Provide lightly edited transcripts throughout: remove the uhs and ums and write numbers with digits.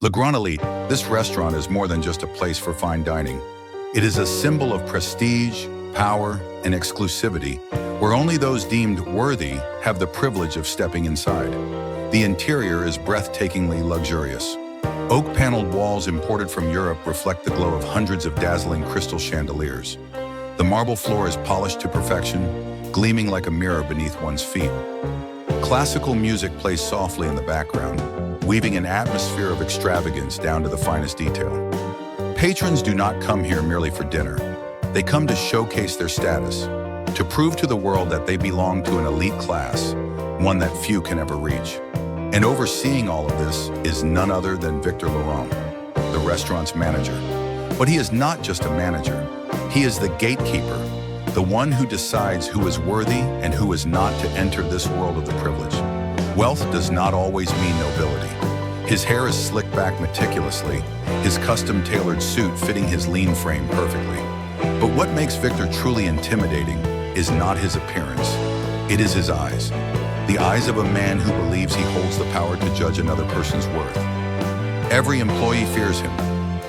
Le Grand Élite, this restaurant is more than just a place for fine dining. It is a symbol of prestige, power, and exclusivity, where only those deemed worthy have the privilege of stepping inside. The interior is breathtakingly luxurious. Oak-paneled walls imported from Europe reflect the glow of hundreds of dazzling crystal chandeliers. The marble floor is polished to perfection, gleaming like a mirror beneath one's feet. Classical music plays softly in the background, weaving an atmosphere of extravagance down to the finest detail. Patrons do not come here merely for dinner. They come to showcase their status, to prove to the world that they belong to an elite class, one that few can ever reach. And overseeing all of this is none other than Victor Laurent, the restaurant's manager. But he is not just a manager. He is the gatekeeper, the one who decides who is worthy and who is not to enter this world of the privileged. Wealth does not always mean nobility. His hair is slicked back meticulously, his custom-tailored suit fitting his lean frame perfectly. But what makes Victor truly intimidating is not his appearance. It is his eyes. The eyes of a man who believes he holds the power to judge another person's worth. Every employee fears him.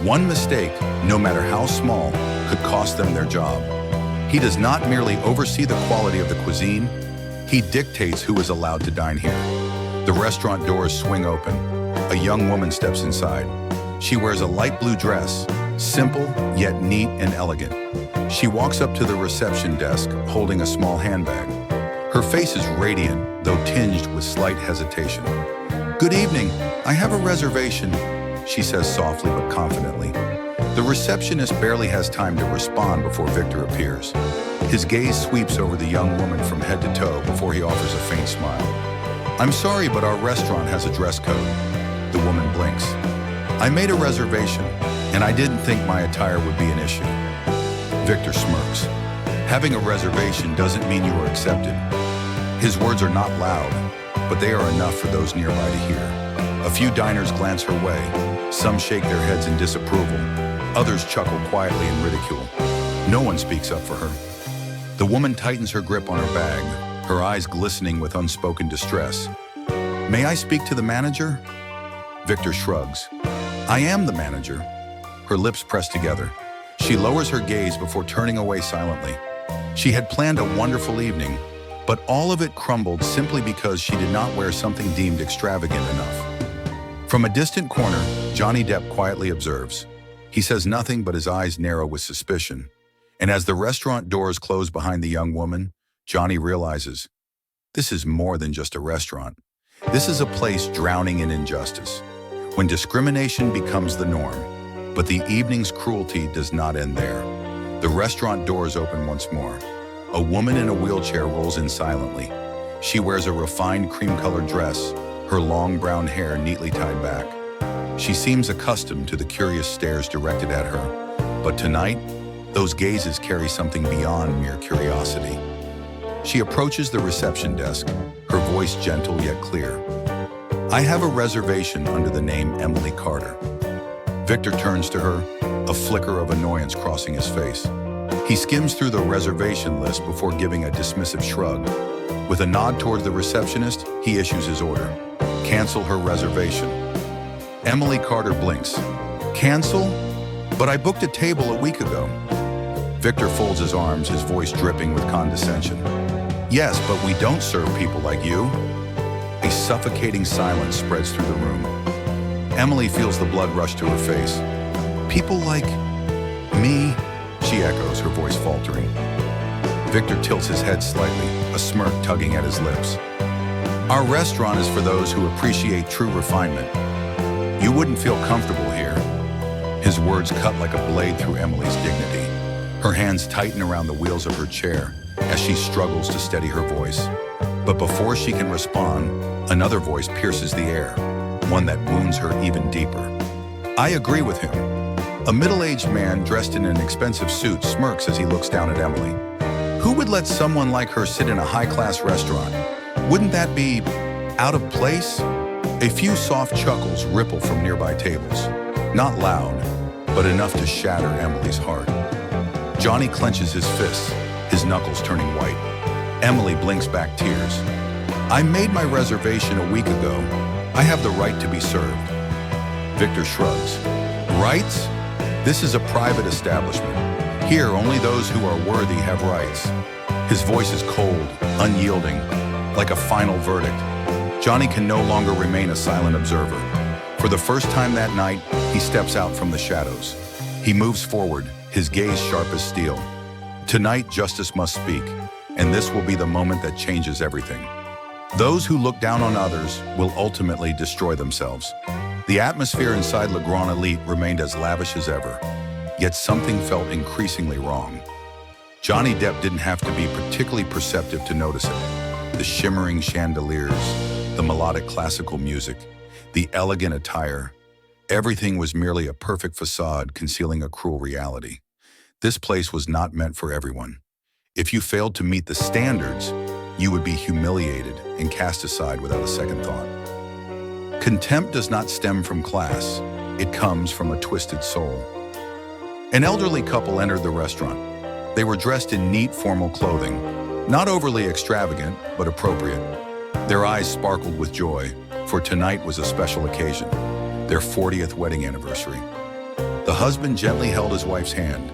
One mistake, no matter how small, could cost them their job. He does not merely oversee the quality of the cuisine, he dictates who is allowed to dine here. The restaurant doors swing open. A young woman steps inside. She wears a light blue dress, simple yet neat and elegant. She walks up to the reception desk, holding a small handbag. Her face is radiant, though tinged with slight hesitation. "Good evening, I have a reservation," she says softly but confidently. The receptionist barely has time to respond before Victor appears. His gaze sweeps over the young woman from head to toe before he offers a faint smile. "I'm sorry, but our restaurant has a dress code." The woman blinks. "I made a reservation, and I didn't think my attire would be an issue." Victor smirks. Having a reservation doesn't mean you are accepted. His words are not loud, but they are enough for those nearby to hear. A few diners glance her way. Some shake their heads in disapproval. Others chuckle quietly in ridicule. No one speaks up for her. The woman tightens her grip on her bag, her eyes glistening with unspoken distress. "May I speak to the manager?" Victor shrugs. "I am the manager." Her lips press together. She lowers her gaze before turning away silently. She had planned a wonderful evening, but all of it crumbled simply because she did not wear something deemed extravagant enough. From a distant corner, Johnny Depp quietly observes. He says nothing, but his eyes narrow with suspicion. And as the restaurant doors close behind the young woman, Johnny realizes, this is more than just a restaurant. This is a place drowning in injustice, when discrimination becomes the norm. But the evening's cruelty does not end there. The restaurant doors open once more. A woman in a wheelchair rolls in silently. She wears a refined cream-colored dress, her long brown hair neatly tied back. She seems accustomed to the curious stares directed at her, but tonight, those gazes carry something beyond mere curiosity. She approaches the reception desk, her voice gentle yet clear. "I have a reservation under the name Emily Carter." Victor turns to her, a flicker of annoyance crossing his face. He skims through the reservation list before giving a dismissive shrug. With a nod toward the receptionist, he issues his order. "Cancel her reservation." Emily Carter blinks. "Cancel? But I booked a table a week ago." Victor folds his arms, his voice dripping with condescension. "Yes, but we don't serve people like you." A suffocating silence spreads through the room. Emily feels the blood rush to her face. "People like me?" she echoes, her voice faltering. Victor tilts his head slightly, a smirk tugging at his lips. "Our restaurant is for those who appreciate true refinement. You wouldn't feel comfortable here." His words cut like a blade through Emily's dignity. Her hands tighten around the wheels of her chair as she struggles to steady her voice. But before she can respond, another voice pierces the air, one that wounds her even deeper. "I agree with him." A middle-aged man dressed in an expensive suit smirks as he looks down at Emily. "Who would let someone like her sit in a high-class restaurant? Wouldn't that be out of place?" A few soft chuckles ripple from nearby tables. Not loud, but enough to shatter Emily's heart. Johnny clenches his fists, his knuckles turning white. Emily blinks back tears. "I made my reservation a week ago. I have the right to be served." Victor shrugs. Rights? This is a private establishment. Here, only those who are worthy have rights. His voice is cold, unyielding, like a final verdict. Johnny can no longer remain a silent observer. For the first time that night, he steps out from the shadows. He moves forward, his gaze sharp as steel. Tonight, justice must speak, and this will be the moment that changes everything. Those who look down on others will ultimately destroy themselves. The atmosphere inside Le Grand Élite remained as lavish as ever, yet something felt increasingly wrong. Johnny Depp didn't have to be particularly perceptive to notice it. The shimmering chandeliers, the melodic classical music, the elegant attire, everything was merely a perfect facade concealing a cruel reality. This place was not meant for everyone. If you failed to meet the standards, you would be humiliated and cast aside without a second thought. Contempt does not stem from class. It comes from a twisted soul. An elderly couple entered the restaurant. They were dressed in neat, formal clothing, not overly extravagant, but appropriate. Their eyes sparkled with joy, for tonight was a special occasion, their 40th wedding anniversary. The husband gently held his wife's hand.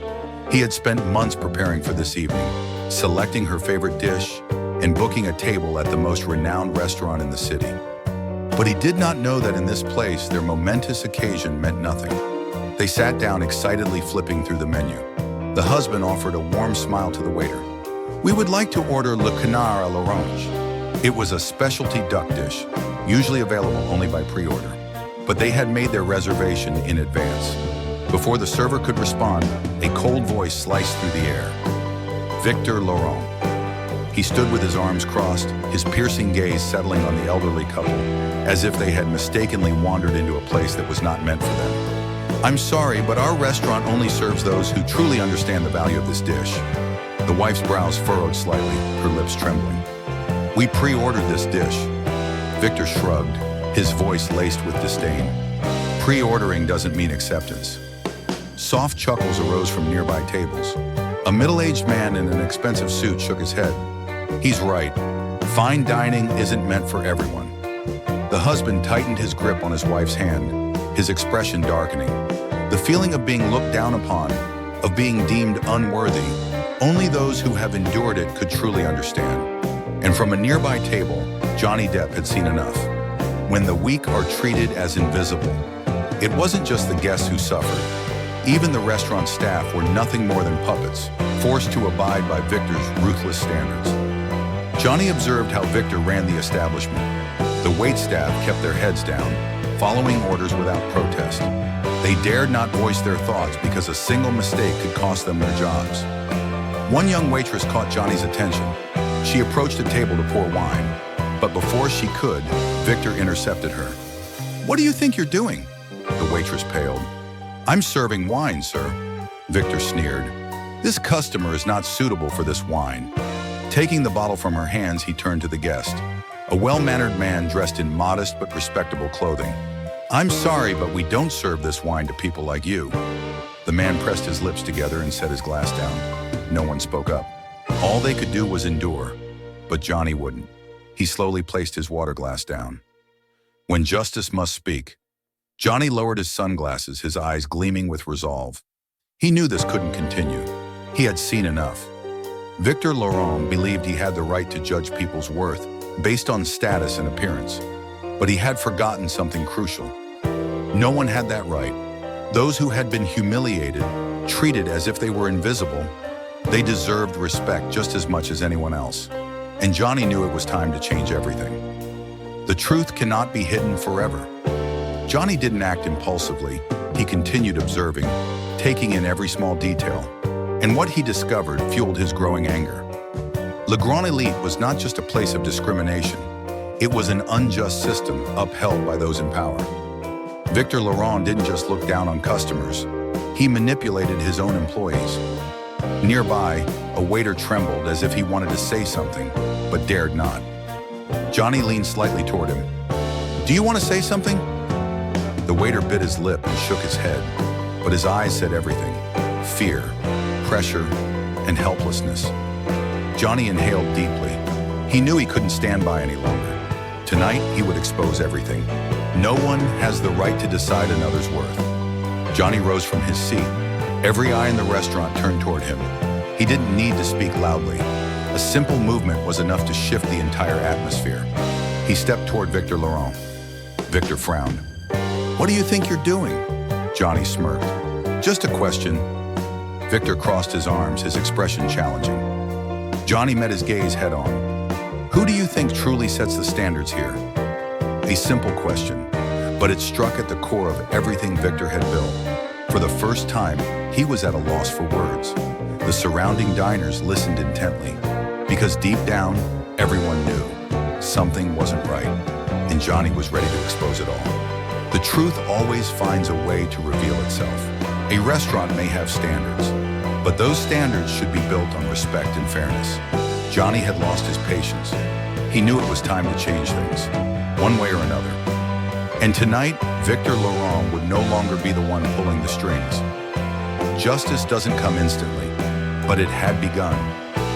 He had spent months preparing for this evening, selecting her favorite dish and booking a table at the most renowned restaurant in the city. But he did not know that in this place, their momentous occasion meant nothing. They sat down excitedly flipping through the menu. The husband offered a warm smile to the waiter. "We would like to order le canard à l'orange." It was a specialty duck dish, usually available only by pre-order. But they had made their reservation in advance. Before the server could respond, a cold voice sliced through the air. Victor Laurent. He stood with his arms crossed, his piercing gaze settling on the elderly couple, as if they had mistakenly wandered into a place that was not meant for them. "I'm sorry, but our restaurant only serves those who truly understand the value of this dish." The wife's brows furrowed slightly, her lips trembling. "We pre-ordered this dish." Victor shrugged, his voice laced with disdain. "Pre-ordering doesn't mean acceptance." Soft chuckles arose from nearby tables. A middle-aged man in an expensive suit shook his head. "He's right. Fine dining isn't meant for everyone." The husband tightened his grip on his wife's hand, his expression darkening. The feeling of being looked down upon, of being deemed unworthy, only those who have endured it could truly understand. And from a nearby table, Johnny Depp had seen enough. When the weak are treated as invisible, it wasn't just the guests who suffered. Even the restaurant staff were nothing more than puppets, forced to abide by Victor's ruthless standards. Johnny observed how Victor ran the establishment. The waitstaff kept their heads down, following orders without protest. They dared not voice their thoughts because a single mistake could cost them their jobs. One young waitress caught Johnny's attention. She approached the table to pour wine, but before she could, Victor intercepted her. "What do you think you're doing?" The waitress paled. "I'm serving wine, sir." Victor sneered. "This customer is not suitable for this wine." Taking the bottle from her hands, he turned to the guest, a well-mannered man dressed in modest but respectable clothing. "I'm sorry, but we don't serve this wine to people like you." The man pressed his lips together and set his glass down. No one spoke up. All they could do was endure, but Johnny wouldn't. He slowly placed his water glass down. When justice must speak. Johnny lowered his sunglasses, his eyes gleaming with resolve. He knew this couldn't continue. He had seen enough. Victor Laurent believed he had the right to judge people's worth based on status and appearance, but he had forgotten something crucial. No one had that right. Those who had been humiliated, treated as if they were invisible, they deserved respect just as much as anyone else. And Johnny knew it was time to change everything. The truth cannot be hidden forever. Johnny didn't act impulsively. He continued observing, taking in every small detail. And what he discovered fueled his growing anger. Le Grand Élite was not just a place of discrimination. It was an unjust system upheld by those in power. Victor Laurent didn't just look down on customers. He manipulated his own employees. Nearby, a waiter trembled as if he wanted to say something, but dared not. Johnny leaned slightly toward him. "Do you want to say something?" The waiter bit his lip and shook his head, but his eyes said everything. Fear, pressure, and helplessness. Johnny inhaled deeply. He knew he couldn't stand by any longer. Tonight, he would expose everything. No one has the right to decide another's worth. Johnny rose from his seat. Every eye in the restaurant turned toward him. He didn't need to speak loudly. A simple movement was enough to shift the entire atmosphere. He stepped toward Victor Laurent. Victor frowned. "What do you think you're doing?" Johnny smirked. "Just a question." Victor crossed his arms, his expression challenging. Johnny met his gaze head on. "Who do you think truly sets the standards here?" A simple question, but it struck at the core of everything Victor had built. For the first time, he was at a loss for words. The surrounding diners listened intently, because deep down, everyone knew something wasn't right, and Johnny was ready to expose it all. The truth always finds a way to reveal itself. A restaurant may have standards, but those standards should be built on respect and fairness. Johnny had lost his patience. He knew it was time to change things, one way or another. And tonight, Victor Laurent would no longer be the one pulling the strings. Justice doesn't come instantly, but it had begun,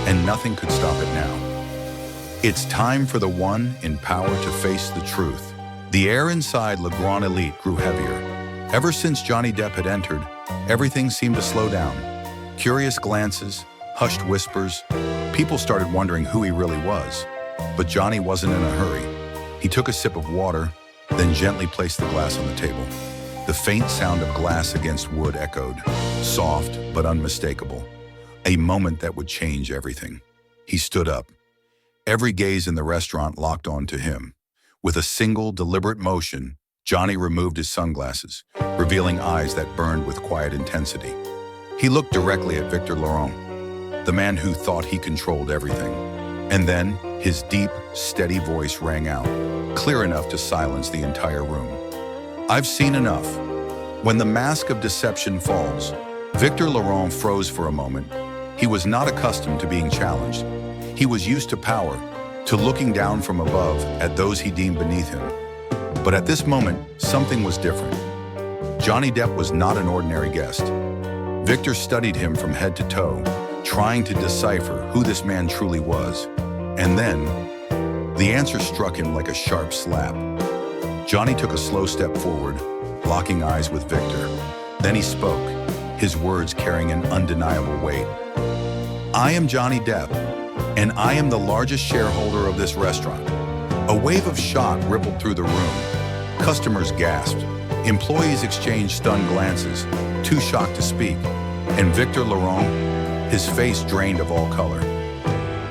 and nothing could stop it now. It's time for the one in power to face the truth. The air inside Le Grand Élite grew heavier. Ever since Johnny Depp had entered, everything seemed to slow down. Curious glances, hushed whispers. People started wondering who he really was. But Johnny wasn't in a hurry. He took a sip of water, then gently placed the glass on the table. The faint sound of glass against wood echoed, soft but unmistakable. A moment that would change everything. He stood up. Every gaze in the restaurant locked onto him. With a single, deliberate motion, Johnny removed his sunglasses, revealing eyes that burned with quiet intensity. He looked directly at Victor Laurent, the man who thought he controlled everything. And then, his deep, steady voice rang out, clear enough to silence the entire room. "I've seen enough." When the mask of deception falls, Victor Laurent froze for a moment. He was not accustomed to being challenged. He was used to power, to looking down from above at those he deemed beneath him. But at this moment, something was different. Johnny Depp was not an ordinary guest. Victor studied him from head to toe, trying to decipher who this man truly was. And then, the answer struck him like a sharp slap. Johnny took a slow step forward, locking eyes with Victor. Then he spoke, his words carrying an undeniable weight. "I am Johnny Depp, and I am the largest shareholder of this restaurant." A wave of shock rippled through the room. Customers gasped. Employees exchanged stunned glances, too shocked to speak. And Victor Laurent, his face drained of all color.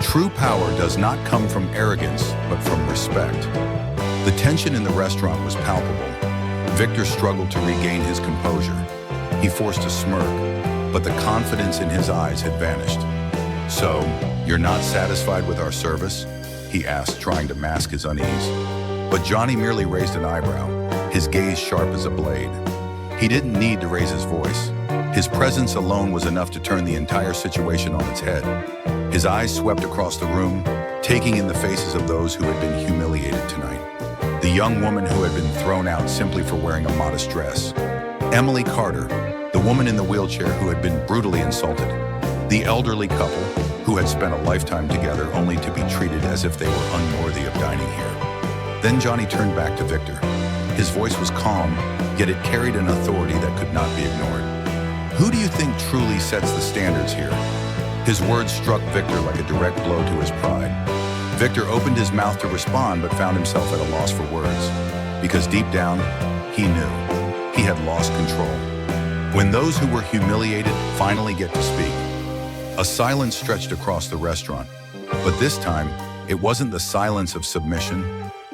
True power does not come from arrogance, but from respect. The tension in the restaurant was palpable. Victor struggled to regain his composure. He forced a smirk, but the confidence in his eyes had vanished. "So, you're not satisfied with our service?" he asked, trying to mask his unease. But Johnny merely raised an eyebrow, his gaze sharp as a blade. He didn't need to raise his voice. His presence alone was enough to turn the entire situation on its head. His eyes swept across the room, taking in the faces of those who had been humiliated tonight. The young woman who had been thrown out simply for wearing a modest dress. Emily Carter, the woman in the wheelchair who had been brutally insulted. The elderly couple who had spent a lifetime together only to be treated as if they were unworthy of dining here. Then Johnny turned back to Victor. His voice was calm, yet it carried an authority that could not be ignored. "Who do you think truly sets the standards here?" His words struck Victor like a direct blow to his pride. Victor opened his mouth to respond but found himself at a loss for words. Because deep down, he knew he had lost control. When those who were humiliated finally get to speak, a silence stretched across the restaurant. But this time, it wasn't the silence of submission,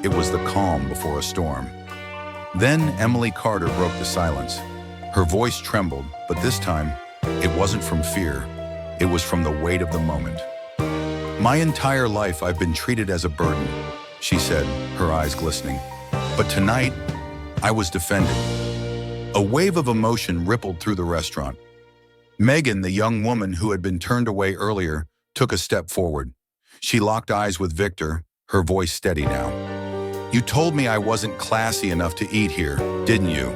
it was the calm before a storm. Then Emily Carter broke the silence. Her voice trembled, but this time, it wasn't from fear. It was from the weight of the moment. "My entire life I've been treated as a burden," she said, her eyes glistening. "But tonight, I was defended." A wave of emotion rippled through the restaurant. Megan, the young woman who had been turned away earlier, took a step forward. She locked eyes with Victor, her voice steady now. "You told me I wasn't classy enough to eat here, didn't you?"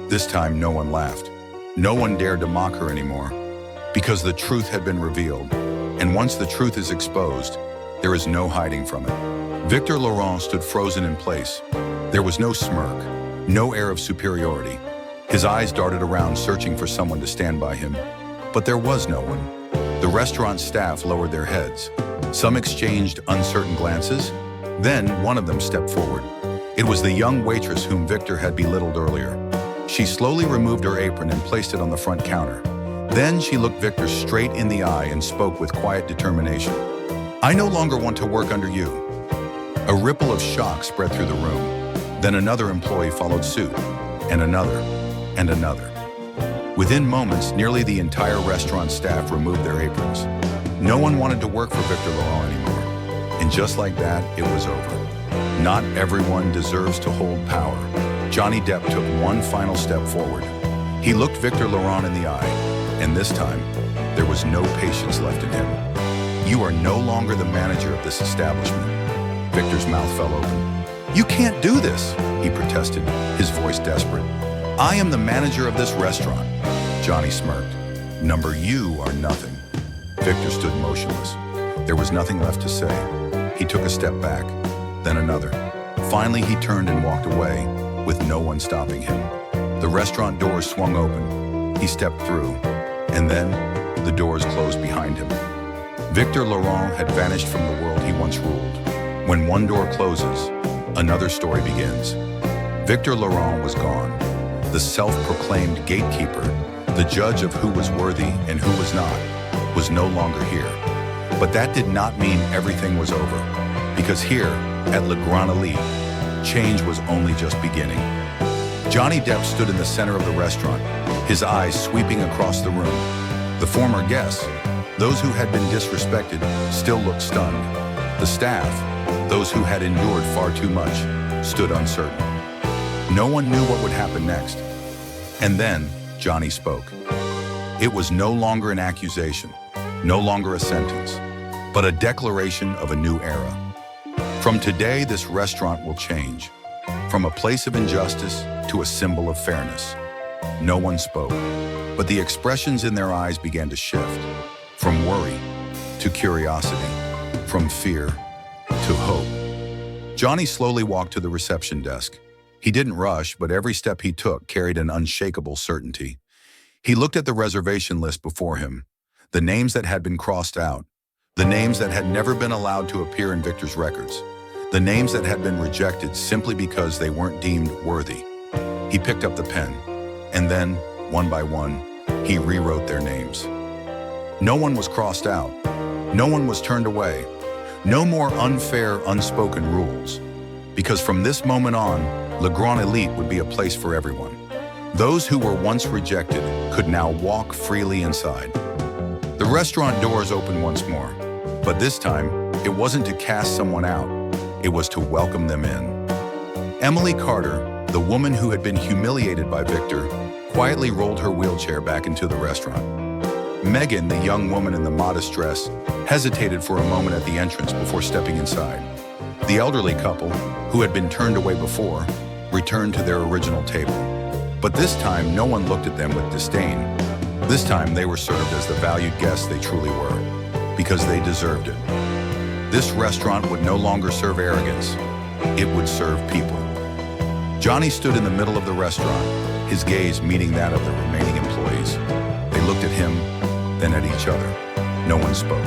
This time, no one laughed. No one dared to mock her anymore, because the truth had been revealed. And once the truth is exposed, there is no hiding from it. Victor Laurent stood frozen in place, There was no smirk, no air of superiority. His eyes darted around searching for someone to stand by him, but there was no one. The restaurant staff lowered their heads. Some exchanged uncertain glances. Then one of them stepped forward. It was the young waitress whom Victor had belittled earlier. She slowly removed her apron and placed it on the front counter. Then she looked Victor straight in the eye and spoke with quiet determination. "I no longer want to work under you." A ripple of shock spread through the room. Then another employee followed suit, and another, and another. Within moments, nearly the entire restaurant staff removed their aprons. No one wanted to work for Victor Laurent anymore. And just like that, it was over. Not everyone deserves to hold power. Johnny Depp took one final step forward. He looked Victor Laurent in the eye, and this time, there was no patience left in him. "You are no longer the manager of this establishment." Victor's mouth fell open. "You can't do this," he protested, his voice desperate. "I am the manager of this restaurant." Johnny smirked. "Number you are nothing." Victor stood motionless. There was nothing left to say. He took a step back, then another. Finally, he turned and walked away, with no one stopping him. The restaurant doors swung open. He stepped through, and then the doors closed behind him. Victor Laurent had vanished from the world he once ruled. When one door closes, another story begins. Victor Laurent was gone. The self-proclaimed gatekeeper, the judge of who was worthy and who was not, was no longer here. But that did not mean everything was over, because here, at Le Grand Élite, change was only just beginning. Johnny Depp stood in the center of the restaurant, his eyes sweeping across the room. The former guests, those who had been disrespected, still looked stunned. The staff, those who had endured far too much, stood uncertain. No one knew what would happen next. And then, Johnny spoke. It was no longer an accusation, no longer a sentence, but a declaration of a new era. From today, this restaurant will change, from a place of injustice to a symbol of fairness. No one spoke, but the expressions in their eyes began to shift, from worry to curiosity, from fear to hope. Johnny slowly walked to the reception desk. He didn't rush, but every step he took carried an unshakable certainty. He looked at the reservation list before him, the names that had been crossed out, the names that had never been allowed to appear in Victor's records, the names that had been rejected simply because they weren't deemed worthy. He picked up the pen, and then, one by one, he rewrote their names. No one was crossed out. No one was turned away. No more unfair, unspoken rules. Because from this moment on, Le Grand Élite would be a place for everyone. Those who were once rejected could now walk freely inside. The restaurant doors opened once more, but this time, it wasn't to cast someone out. It was to welcome them in. Emily Carter, the woman who had been humiliated by Victor, quietly rolled her wheelchair back into the restaurant. Megan, the young woman in the modest dress, hesitated for a moment at the entrance before stepping inside. The elderly couple, who had been turned away before, returned to their original table. But this time, no one looked at them with disdain. This time, they were served as the valued guests they truly were, because they deserved it. This restaurant would no longer serve arrogance. It would serve people. Johnny stood in the middle of the restaurant, his gaze meeting that of the remaining employees. They looked at him, then at each other. No one spoke,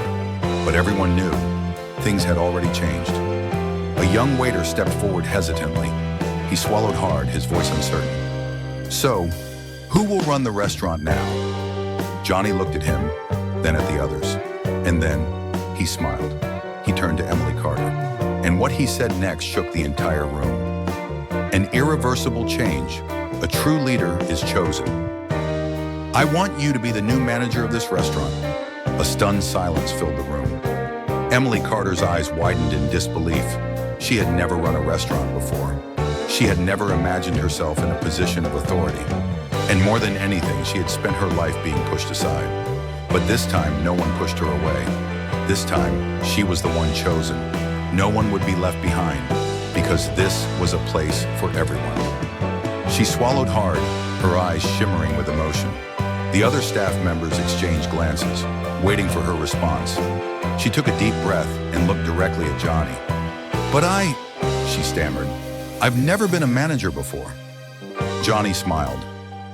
but everyone knew things had already changed. A young waiter stepped forward hesitantly. He swallowed hard, his voice uncertain. "So, who will run the restaurant now?" Johnny looked at him, then at the others. And then, he smiled. He turned to Emily Carter. And what he said next shook the entire room. An irreversible change. A true leader is chosen. "I want you to be the new manager of this restaurant." A stunned silence filled the room. Emily Carter's eyes widened in disbelief. She had never run a restaurant before. She had never imagined herself in a position of authority. And more than anything, she had spent her life being pushed aside. But this time, no one pushed her away. This time, she was the one chosen. No one would be left behind, because this was a place for everyone. She swallowed hard, her eyes shimmering with emotion. The other staff members exchanged glances, waiting for her response. She took a deep breath and looked directly at Johnny. "But she stammered. "I've never been a manager before." Johnny smiled.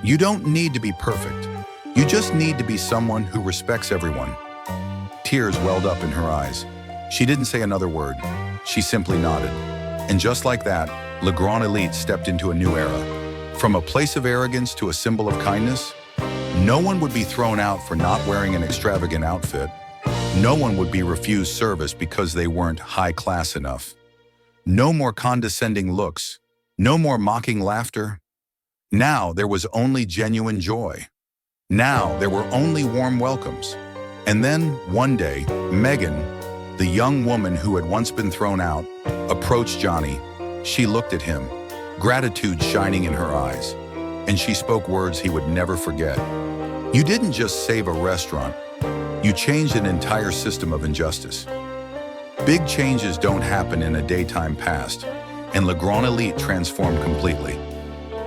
"You don't need to be perfect. You just need to be someone who respects everyone." Tears welled up in her eyes. She didn't say another word. She simply nodded. And just like that, Le Grand Élite stepped into a new era. From a place of arrogance to a symbol of kindness, no one would be thrown out for not wearing an extravagant outfit. No one would be refused service because they weren't high class enough. No more condescending looks. No more mocking laughter. Now there was only genuine joy. Now there were only warm welcomes. And then, one day, Megan, the young woman who had once been thrown out, approached Johnny. She looked at him, gratitude shining in her eyes, and she spoke words he would never forget. "You didn't just save a restaurant, you changed an entire system of injustice." Big changes don't happen in a daytime past, and Le Grand Élite transformed completely.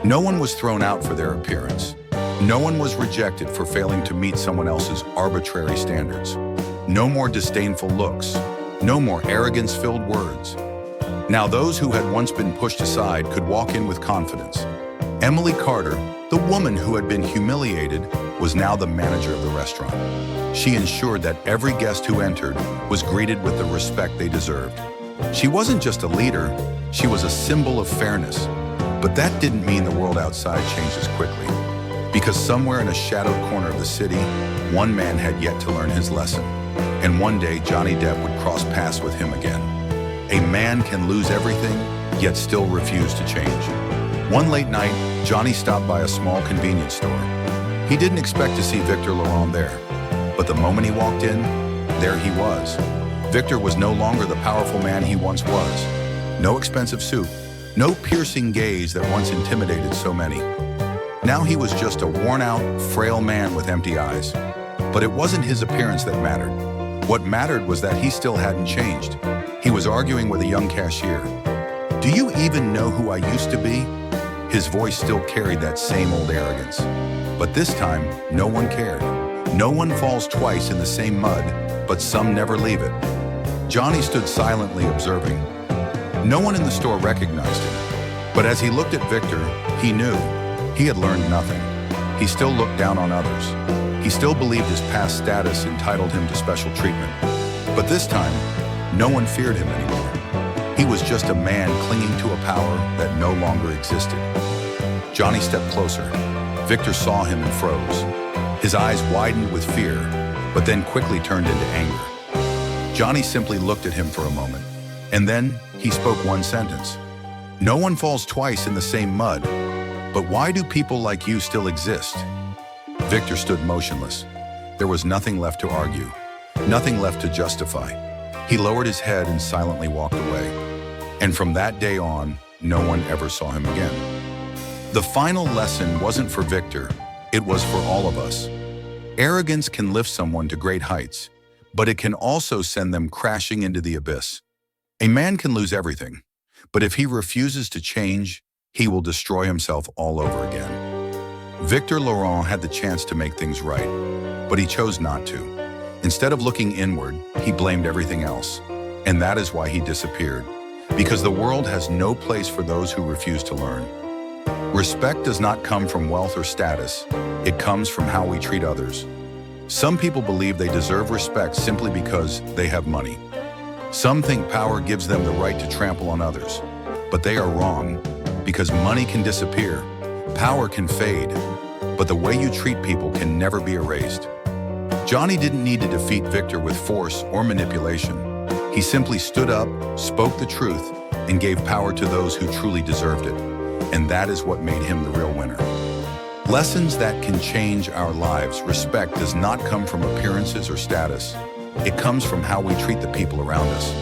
No one was thrown out for their appearance. No one was rejected for failing to meet someone else's arbitrary standards. No more disdainful looks. No more arrogance-filled words. Now those who had once been pushed aside could walk in with confidence. Emily Carter, the woman who had been humiliated, was now the manager of the restaurant. She ensured that every guest who entered was greeted with the respect they deserved. She wasn't just a leader, she was a symbol of fairness. But that didn't mean the world outside changed as quickly. Because somewhere in a shadowed corner of the city, one man had yet to learn his lesson. And one day, Johnny Depp would cross paths with him again. A man can lose everything, yet still refuse to change. One late night, Johnny stopped by a small convenience store. He didn't expect to see Victor Laurent there. But the moment he walked in, there he was. Victor was no longer the powerful man he once was. No expensive suit, no piercing gaze that once intimidated so many. Now he was just a worn-out, frail man with empty eyes. But it wasn't his appearance that mattered. What mattered was that he still hadn't changed. He was arguing with a young cashier. "Do you even know who I used to be?" His voice still carried that same old arrogance. But this time, no one cared. No one falls twice in the same mud, but some never leave it. Johnny stood silently observing. No one in the store recognized him. But as he looked at Victor, he knew he had learned nothing. He still looked down on others. He still believed his past status entitled him to special treatment. But this time, no one feared him anymore. He was just a man clinging to a power that no longer existed. Johnny stepped closer. Victor saw him and froze. His eyes widened with fear, but then quickly turned into anger. Johnny simply looked at him for a moment, and then he spoke one sentence. "No one falls twice in the same mud, but why do people like you still exist?" Victor stood motionless. There was nothing left to argue, nothing left to justify. He lowered his head and silently walked away. And from that day on, no one ever saw him again. The final lesson wasn't for Victor, it was for all of us. Arrogance can lift someone to great heights, but it can also send them crashing into the abyss. A man can lose everything, but if he refuses to change, he will destroy himself all over again. Victor Laurent had the chance to make things right, but he chose not to. Instead of looking inward, he blamed everything else. And that is why he disappeared. Because the world has no place for those who refuse to learn. Respect does not come from wealth or status. It comes from how we treat others. Some people believe they deserve respect simply because they have money. Some think power gives them the right to trample on others. But they are wrong, because money can disappear, power can fade, but the way you treat people can never be erased. Johnny didn't need to defeat Victor with force or manipulation. He simply stood up, spoke the truth, and gave power to those who truly deserved it. And that is what made him the real winner. Lessons that can change our lives. Respect does not come from appearances or status. It comes from how we treat the people around us.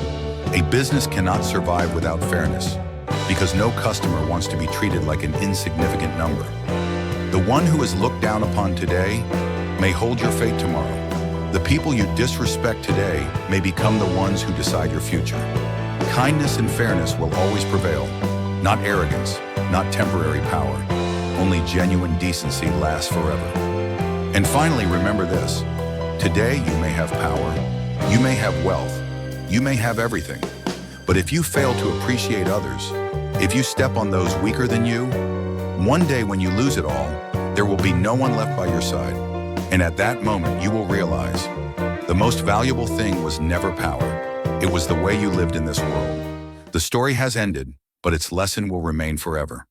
A business cannot survive without fairness, because no customer wants to be treated like an insignificant number. The one who is looked down upon today may hold your fate tomorrow. The people you disrespect today may become the ones who decide your future. Kindness and fairness will always prevail. Not arrogance, not temporary power. Only genuine decency lasts forever. And finally, remember this. Today you may have power, you may have wealth, you may have everything. But if you fail to appreciate others, If you step on those weaker than you, one day when you lose it all, there will be no one left by your side. And at that moment, you will realize the most valuable thing was never power. It was the way you lived in this world. The story has ended, but its lesson will remain forever.